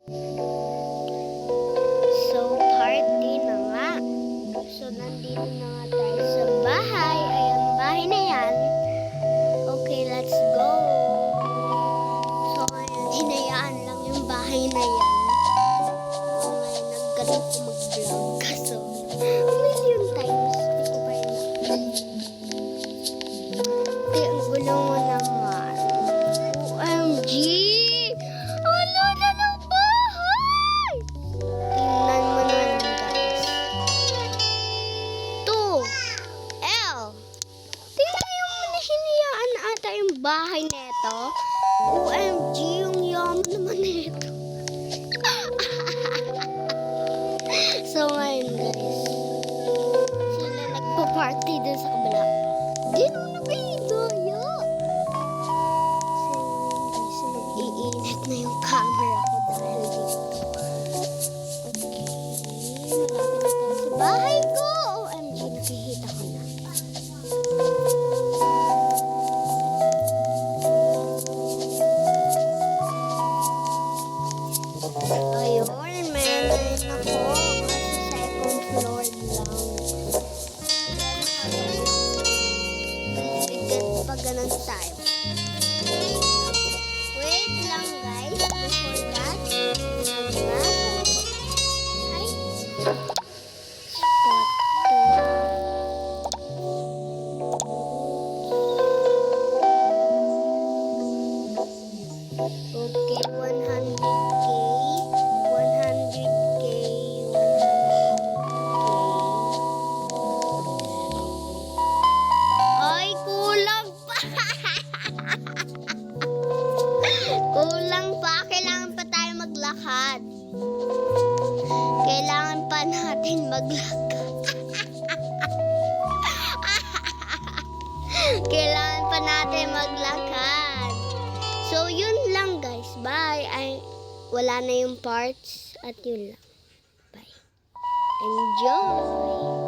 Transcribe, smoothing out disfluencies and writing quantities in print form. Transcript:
So, party na nga. So, nandito na nga tayo sa bahay. Ayan, bahay na yan. Okay, let's go. So, ngayon, hinayaan lang yung bahay na yan. So, ngayon, nagganong ko mag-vlog. Kaso, a million times, hindi ko pa yun. Kaya, ang gulo mo naman. OMG! Wala na ng bahay! Tingnan mo na lang, guys. 2L. Tingnan yung hinayaan na ata yung bahay neto. OMG, yung yaman naman neto. So, ngayon, guys. Sila nagpa-party dun sa kabila. Di naman na kayo daya. So, mag-iinit na yung camera ko dahil dito. Okay. Malapit na tayo sa bahay ko. OMG, nakikita ko na. Ayun, meron ako. Kasi second floor lang. Bigat pa ganun tayo. Wait lang, guys. Before that, ay, spot to. Okay, 100K. 100K. 100K. Ay, kulang pa. Kulang pa. Kailangan pa tayo maglakad. Kailangan pa natin maglakad. Kailangan pa natin maglakad. So, yun lang, guys. Bye. Ay, wala na yung parts. At yun lang. Bye. Enjoy!